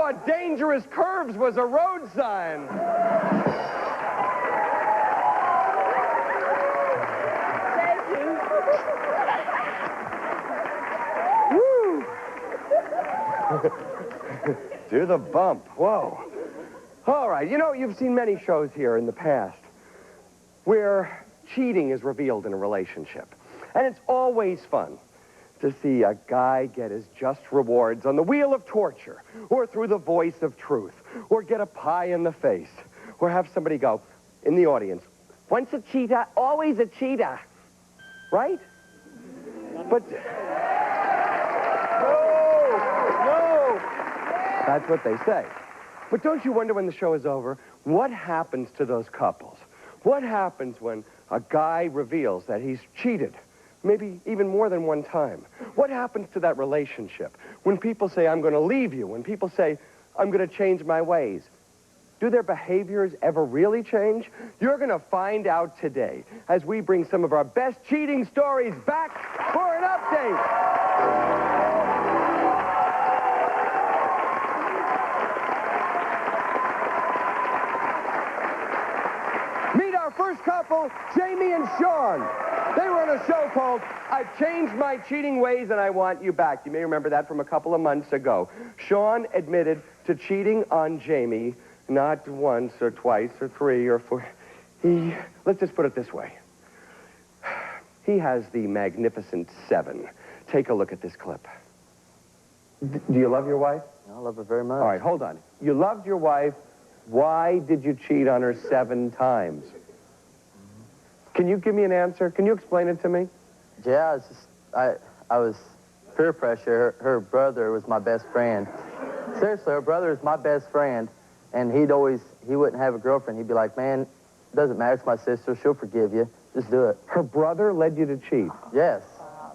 thought dangerous curves was a road sign. To the bump. Whoa. All right, you know, you've seen many shows here in the past where cheating is revealed in a relationship. And it's always fun to see a guy get his just rewards on the wheel of torture, or through the voice of truth, or get a pie in the face, or have somebody go in the audience, once a cheater, always a cheater. Right? But... No! That's what they say. But don't you wonder when the show is over, what happens to those couples? What happens when a guy reveals that he's cheated, maybe even more than one time? What happens to that relationship? When people say, I'm going to leave you, when people say, I'm going to change my ways, do their behaviors ever really change? You're going to find out today as we bring some of our best cheating stories back for an update. Meet our first couple, Jamie and Sean. They were on a show called I've Changed My Cheating Ways and I Want You Back. You may remember that from a couple of months ago. Sean admitted to cheating on Jamie not once or twice or three or four. Let's just put it this way. He has the magnificent 7. Take a look at this clip. Do you love your wife? I love her very much. All right, hold on. You loved your wife. Why did you cheat on her 7 times? Can you give me an answer? Can you explain it to me? Yeah, I was peer pressure. Her brother was my best friend. Seriously, her brother is my best friend, and he wouldn't have a girlfriend. He'd be like, man, it doesn't matter, it's my sister, she'll forgive you. Just do it. Her brother led you to cheat? Yes.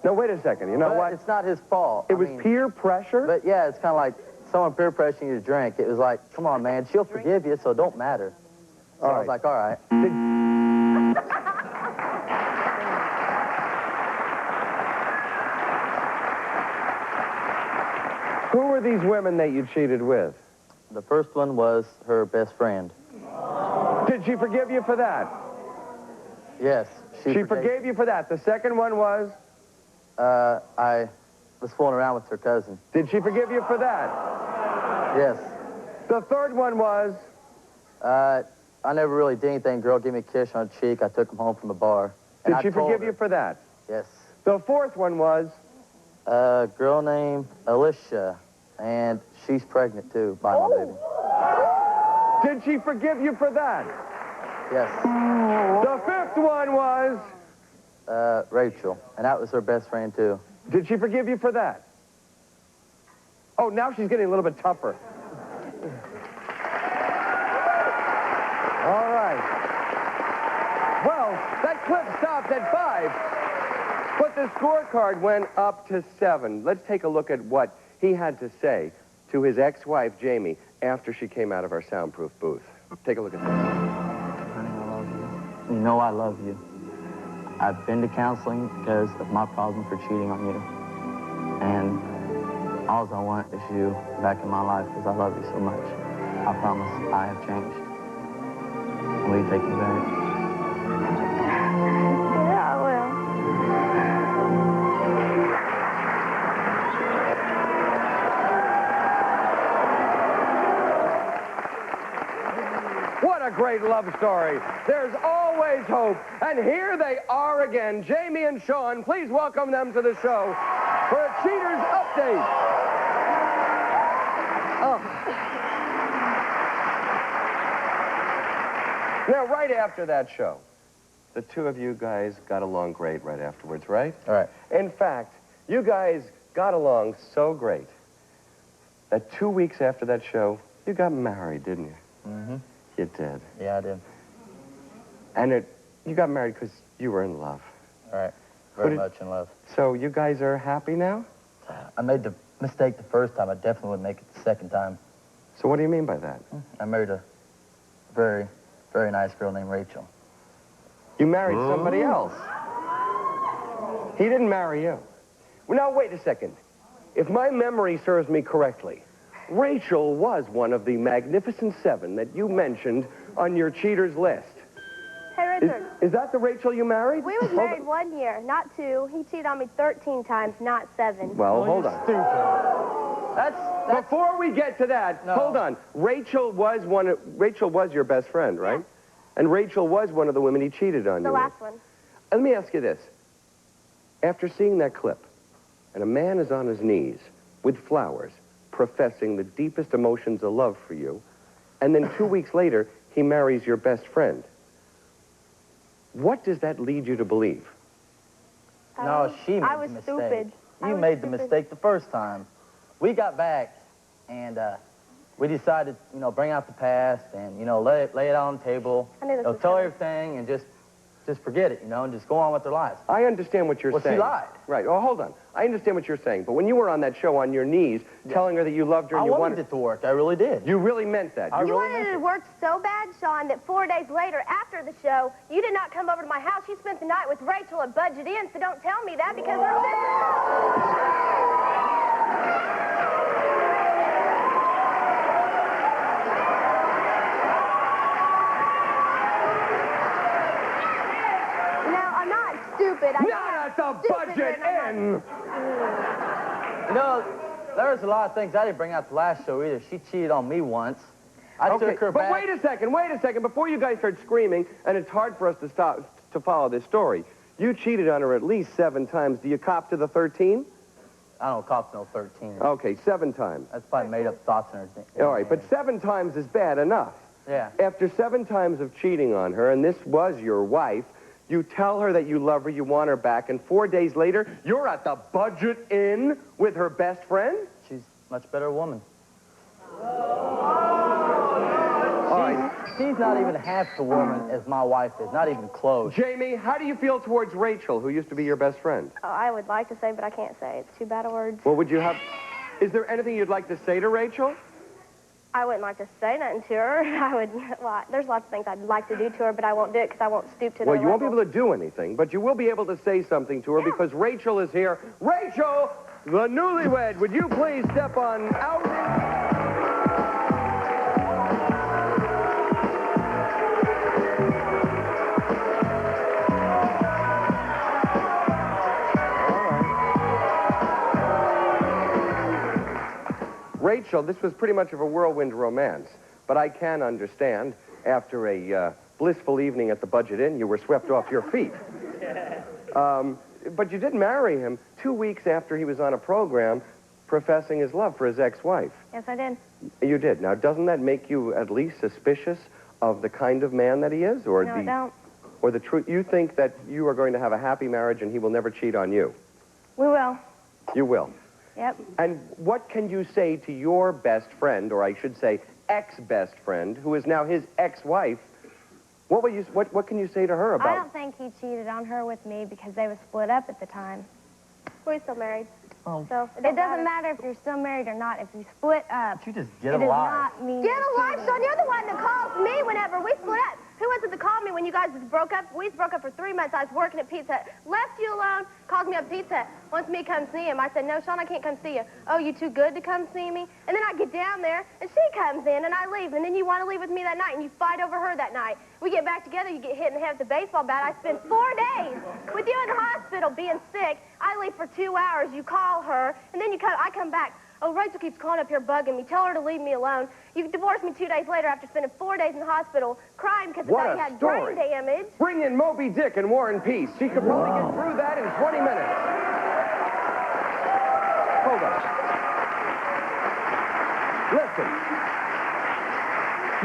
No, wait a second. You know But what? it's not his fault. It was peer pressure? But yeah, it's kind of like someone peer pressuring you to drink. It was like, come on, man, she'll forgive you, so it don't matter. So I was like, all right. Who were these women that you cheated with? The first one was her best friend. Did she forgive you for that? Yes. She forgave you for that. The second one was? I was fooling around with her cousin. Did she forgive you for that? Yes. The third one was? I never really did anything. Girl gave me a kiss on the cheek. I took him home from the bar. Did she forgive you for that? Yes. The fourth one was? A girl named Alicia, and she's pregnant too by my baby. Did she forgive you for that? Yes. The fifth one was? Rachel, and that was her best friend too. Did she forgive you for that? Oh, now she's getting a little bit tougher. All right. Well, that clip stopped at 5, but the scorecard went up to 7. Let's take a look at what he had to say to his ex-wife, Jamie, after she came out of our soundproof booth. Take a look at this. Honey, I love you. You know I love you. I've been to counseling because of my problem for cheating on you. And all I want is you back in my life because I love you so much. I promise I have changed. Will you take me back? Yeah, I will. What a great love story. There's always hope. And here they are again, Jamie and Sean. Please welcome them to the show for a Cheaters Update. Now, right after that show, the two of you guys got along great right afterwards, right? All right. In fact, you guys got along so great that 2 weeks after that show, you got married, didn't you? Mm-hmm. You did. Yeah, I did. And you got married because you were in love. All right. Very much in love. So you guys are happy now? I made the mistake the first time. I definitely would make it the second time. So what do you mean by that? I married a very, very nice girl named Rachel. You married somebody else. He didn't marry you. Well, now, wait a second. If my memory serves me correctly, Rachel was one of the Magnificent Seven that you mentioned on your cheaters list. Hey, Richard. Is that the Rachel you married? We was married 1 year, not 2. He cheated on me 13 times, not 7. Well, hold on. Stupid. That's Before we get to that, No. hold on. Rachel was your best friend, right? Yeah. And Rachel was one of the women he cheated on The you last with. one. Let me ask you this. After seeing that clip, and a man is on his knees with flowers, professing the deepest emotions of love for you, and then 2 weeks later, he marries your best friend, what does that lead you to believe? No, she made I was the mistake. stupid. I You was made the stupid. mistake the first time. We got back, and we decided, bring out the past and, lay it out on the table. I knew this was Tell coming. everything and just forget it, and just go on with their lives. I understand what you're Well, she saying. lied. Right. Oh, hold on. I understand what you're saying. But when you were on that show on your knees, telling her that you loved her I and you wanted it to work. I really did. you really meant that. I You really wanted it to work so bad, Sean, that 4 days later, after the show, you did not come over to my house. You spent the night with Rachel at Budget Inn, so don't tell me that because we're sisters. Now, I'm not stupid. I Not at the stupid, Budget and I'm Inn. There was a lot of things I didn't bring out the last show either. She cheated on me once. I took her but back. wait a second, before you guys start screaming, and it's hard for us to follow this story. You cheated on her at least 7 times. Do you cop to the 13? I don't cop no 13. Okay, 7 times. That's probably made up thoughts in her thing. All right, but 7 times is bad enough. Yeah. After 7 times of cheating on her, and this was your wife, you tell her that you love her, you want her back, and 4 days later, you're at the Budget Inn with her best friend? She's a much better woman. All right. She's not even half the woman as my wife is. Not even close. Jamie, how do you feel towards Rachel, who used to be your best friend? Oh, I would like to say, but I can't say. It's too bad of words. What would you have? Is there anything you'd like to say to Rachel? I wouldn't like to say nothing to her. There's lots of things I'd like to do to her, but I won't do it because I won't stoop to Well, their you won't be level. able to do anything, but you will be able to say something to her because Rachel is here. Rachel, the newlywed, would you please step on out? Rachel, this was pretty much of a whirlwind romance, but I can understand after a blissful evening at the Budget Inn, you were swept off your feet. But you did marry him 2 weeks after he was on a program professing his love for his ex-wife. Yes, I did. You did. Now, doesn't that make you at least suspicious of the kind of man that he is? Or No, I don't. Or the truth? You think that you are going to have a happy marriage and he will never cheat on you? We will. You will. Yep. And what can you say to your best friend, or I should say ex-best friend, who is now his ex-wife? What can you say to her about? I don't think he cheated on her with me because they were split up at the time. We're still married. Oh. So It doesn't matter if you're still married or not. If you split up, You just it get does a lie. not mean Get you're a life, cheating. Sean. You're the one that calls me whenever we split up. Who was it that called me when you guys broke up? We broke up for 3 months. I was working at Pizza Hut. Left you alone, calls me up at Pizza Hut, wants me to come see him. I said, no, Sean, I can't come see you. Oh, you too good to come see me? And then I get down there, and she comes in, and I leave. And then you want to leave with me that night, and you fight over her that night. We get back together, you get hit in the head with a baseball bat. I spend 4 days with you in the hospital being sick. I leave for 2 hours. You call her, and then I come back. Oh, Rachel keeps calling up here bugging me. Tell her to leave me alone. You divorced me 2 days later after spending 4 days in the hospital crying because What I a had story. brain damage. Bring in Moby Dick and War and Peace. She could probably get through that in 20 minutes. Hold on. Listen.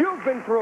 You've been through